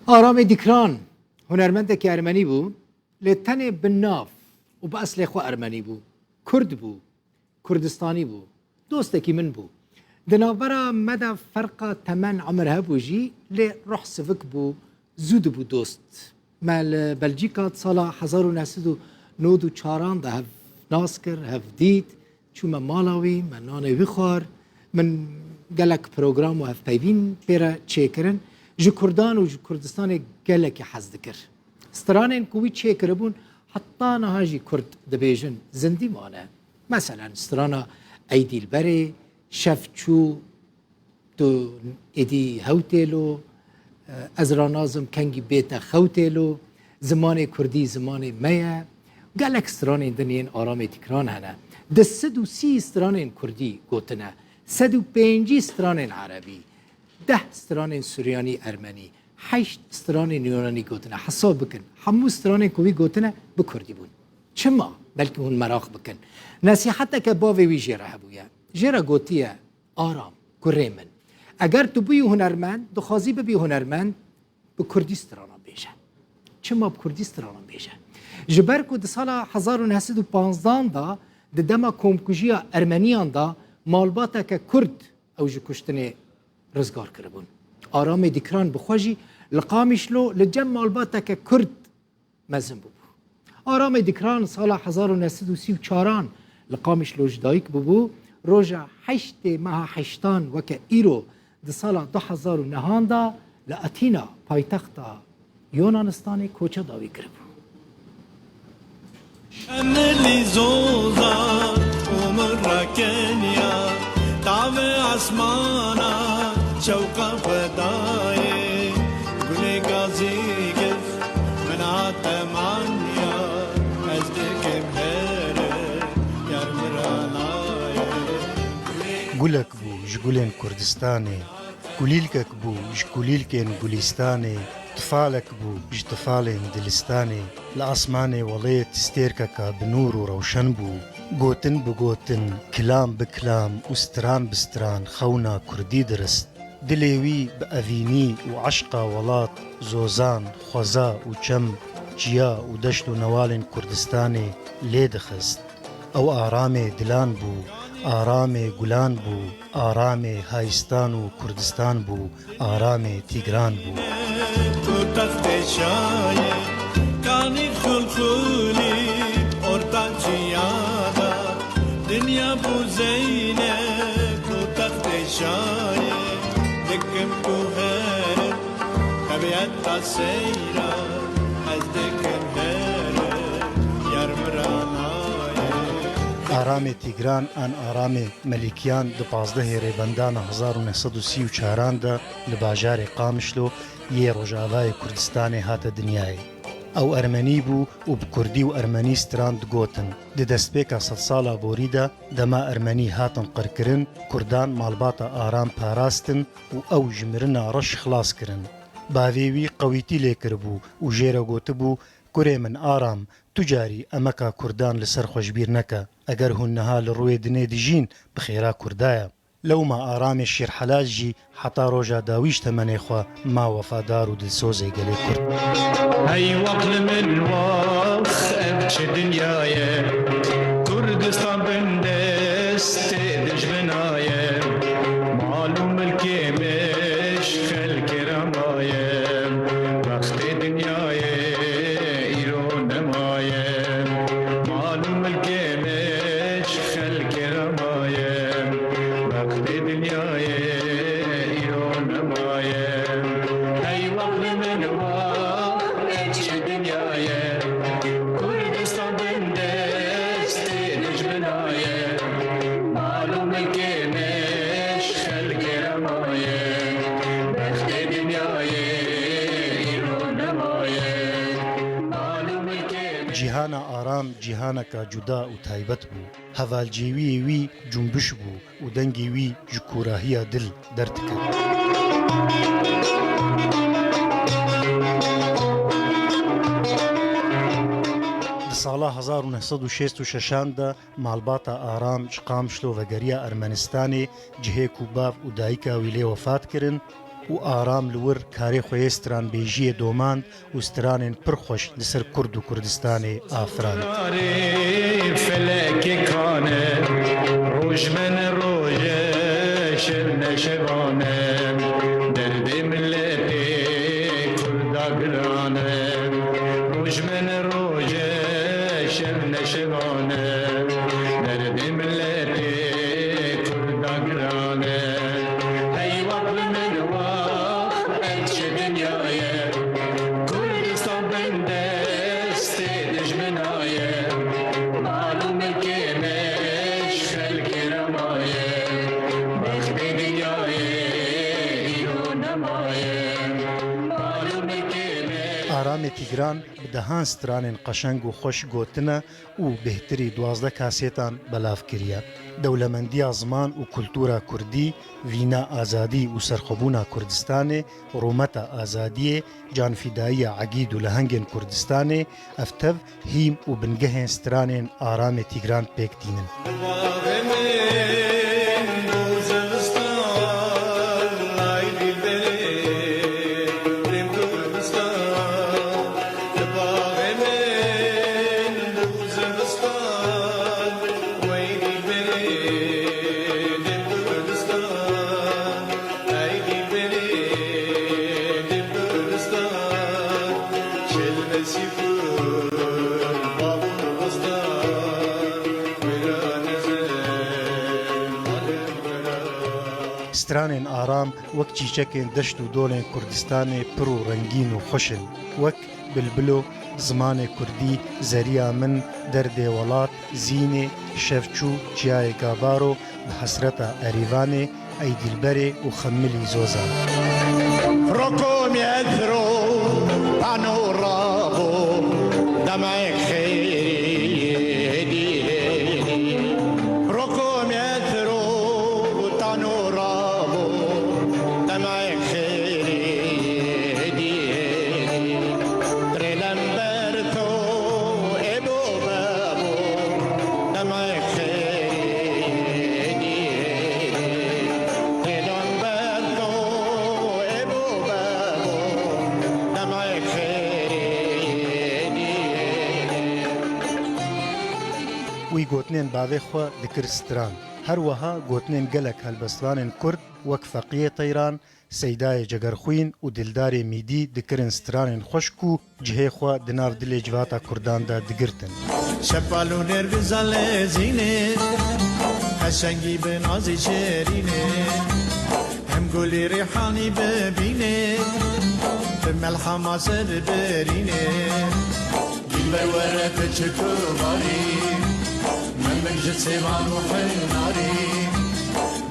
آرام دیکران هنرمند که ارمنی بود لتن بناف و با اصل خو ارمنی بود، کرد بود، کردستانی بود، دوسته کی من بود. دنابرا مدى فرق تمن عمرها بوجي ل روح سفك بو زود بو دوست مال بلجيكا صلا 1994 ده هف ناسكر هف ديت شو من مالاوي من ناني بخار من قالك بروجرام وهف بايبين بيرا تشيكرن جو كردان وجو كردستان قالك حزدكر استرانين كوي تشيكربون حطانا هاجي كرد دبيجن زندي مانا مثلا استرانا ايدي البري شفچو تو ادی هوتلو از رانازم کنگی بیت خوتلو زمان کردی زمان میا گلک استران دنین آرام تکران هنه ده 130 استران کردی گوتنه 105 استران عربی 10 استران سوریانی ارمنی 8 استران یونانی گوتنه حساب بکن همو استران کوی گوتنه بکردی بون چما بلکه هون مراق بکن نصیحت که باوی وی جره هبویا جره گوتیه آرام کریمن اگر تو بی هنرمند دخوازی بی هنرمند به کردستان بیشه چما به کردستان بیشه جبر کو د سال 1915 دا د دما کومکوژی ارمنیان دا مالباتا که کرد او جو کشتنه رزگار کربون آرام دیکران بخواجی لقامشلو لجم مالباتا که کرد مزن بو آرام دیکران سال 1934 لقامشلو جدایک بو روجا 8 ماه 8 وکه ایرو د سال 2009 دا لاتینا پایتخت یونانستان کوچه داوی کرد. شنلی زوزان عمر راکنیا تاو اسمانا شوق فدای گل گازی گف منات مانیا از دکم هر یار مرانای گلک بو جگولین کردستانی گلیلکک بو جگلیلکین گلیستانی طفالك بو بجطفالين دلستاني لأسماني وليت ستيرككا بنور وروشن بو قوتن بقوتن كلام بكلام وستران بستران خونا كردي درست دليوي بأذيني وعشقا ولات زوزان خوزا وچم جيا ودشت نوالين كردستاني ليدخست او آرامي دلان بو آرامي گلان بو آرامي هايستان و كردستان بو آرامي تيگران بو تو تخت شایه کانی خلخولی ارتا جیادا دنیا بو زینه تو تخت شایه دکم تو هر طبیعت تا سیرا از دکم هر یار مرانایه آرامي تيگران ان آرامي ملكيان د 15 ريبندان 1934 دا لباجار قامشلو یه روژاوای کردستانی هات دنیای او ارمنی بو و بکردی و ارمنی ستراند گوتن د دستپیکا 100 سالا بوریدا دما ارمنی هاتن قرکرن کردان مالباتا آرام پاراستن و او جمرنا رش خلاص کرن باویوی قویتی لیکر بو و جیره گوت بو کره من آرام تجاری امکا کردان لسر خوشبیر نکا اگر هنها لروی دنی دیجین بخیرا کردایا لو ما آرام الشير حلاجي حتى روجا داويش تمني خوا ما وفادار ودل سوزي قلي كرد هاي وقل من وخ ابتش دنياي كردستان بندست دج بناي معلوم الكيمش خلق رماي وقت دنياي ايرون نماي معلوم الكيمش خلق رماي جیهان آرام جیهانکا جدا و تایبت بو هوال جیوی وی جنبش بو و دنگی وی جکوراهی دل درد کرد سالا 1966 دا مالباتا آرام قامشلو و گریا ارمنستانی جهه کوباف و دایکا ویلی وفات کرن و ئارام لور کاری خوێ ستران بێژیە دۆماند و سترانên پرخۆش لەسەر کورد و کوردستانê ئافران. فلکی کانه روش من روژه شب نشوانه درد ملتی کردا گرانه روش من روژه شب نشوانه درد ملتی کردا گرانه ای وقت من وقت انچ دنیایه کردستان بندست دجمنایه معلوم که مش خلق رمایه بخت دنیایه ایرو نمایه معلوم که ئارامێ تیگران بدەهان سترانên قەشەنگ و خۆش گوتنە و بهتری 12 کاسێتان بەلاف کردە. دەوڵەمەندیە زمان و کولتورا کوردی، ڤینا ئازادی و سەرخۆبوونا کوردستانê، ڕوومەتە ئازادیê، جانفیداییە عەگید و لە هەنگên کوردستانê، ئەفتەv هیم و بنگەهên سترانên ئارامێ تیگران پێکتینن. سترانên ئارام وەک چیچەکên دەشت و دۆڵên کوردستانê pir û rengîn û xweş in wek bilbilo zimanê kurdî zeriya min derdê welat zînê şevçû çiyayê gabaro bi hesreta erîvanê ey dîlberê û xemmilî zozan. ركوم يثرو بانورابو دمعك خيدي ركوم يثرو بانورابو دمعك خيدي تريلمبرتو ابو بابو دمعك خيدي تريلمبرتو ابو بابو دمعك خيدي وی گوتنên bavê xwe dikir stran. هەروەها گوتنên gelek helbestvanên Kurd wek Feqiyê Teyran، Seydayê Cegerxwîn û Dildarê Mîdî dikirin stranên xweşk û cihê xwe di nav dilê civata Kurdan de digirtin. شپالو نرگزاله زینه قشنگی به نازی شیرینه هم گلی ریحانی ببینه به ملحما سر برینه گیل بروره پچکو باری من مجد سیوان و حناری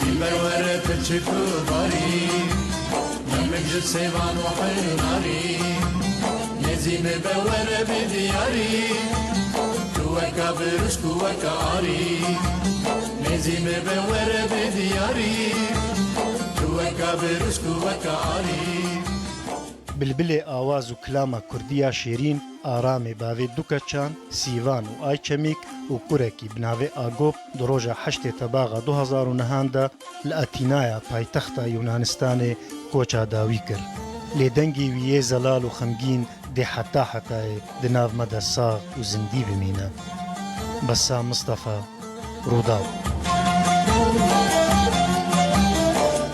گیل بروره پچکو باری من مجد سیوان و حناری نزیم بوره بدیاری وكا برشك وكا عري نزيم بور بدياري وكا برشك وكا عري بلبلê awaz û kilama Kurdiya şêrîn Aramê bavê du keçan Sîvan û Ayçemîk û kurekî bi navê Agop di roja 8 Tebaxa 2009 de li Atînaya paytexta Yûnanistanê koça dawî kir. Lêdengê wî yê zelal û xemgîn dê heta hetayê di nav me de sağ û zindî bimîne. Besa Mustafa Rûdaw.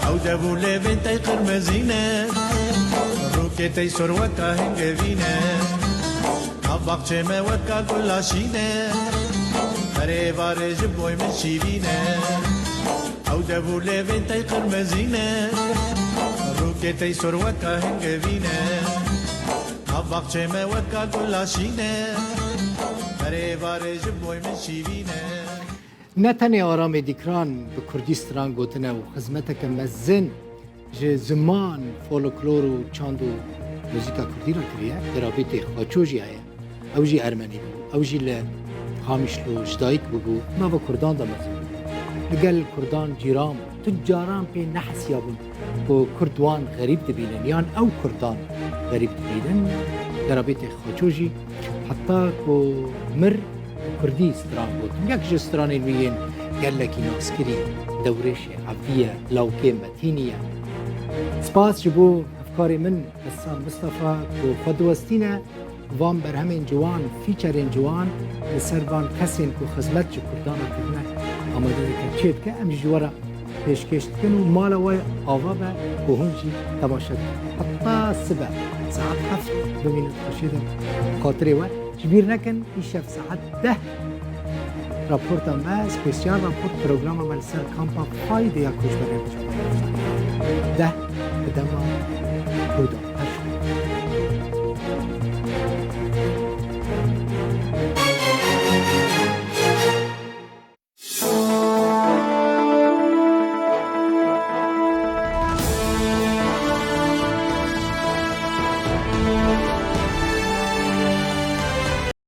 او دبو لبن تاي قرمزينه روكي تاي سور وكا هنگوينه افاق چمه وكا گلاشينه بري باري جبوي من شيرينه او دبو لبن تاي قرمزينه روكي تاي سور وكا هنگوينه افاق چمه وكا گلاشينه بري باري جبوي من شيرينه نه تنها آرام دیکران به کردستان گوتنه و خدمت که مزن ج زمان فولکلور و چاند و موزیکا کردی را کریه در رابطه خاچوجی آیا او جی ارمنی بو او جی لخامشلو جدایک بگو ما و کردان دا مزن لگل کردان جیران تجاران پی نحسیا بون که کردوان غریب دبینن یان او کردان غریب دبینن در رابطه خاچوجی حتی که مر کردی استران بود یک جستران ویین گلکی ناسکری دورش عبیه لوکه متینیه سپاس جبو افکار من حسان مصطفى و خودوستینه وان برهمین جوان فیچرین جوان لسر وان کسین که خدمت جو کردانا کردنه آماده که چید که ام جوارا پیشکش کن و مال وای آوا به هونجی تماشا حتی سبع ساعت 7 بمینوت خوشیدم خاطره و جبیر نکن ایشف ساعت 10 راپورت ما اسپیسیال راپورت پروگرام من سر کامپا فایده یا کشبره 10 قدم بودم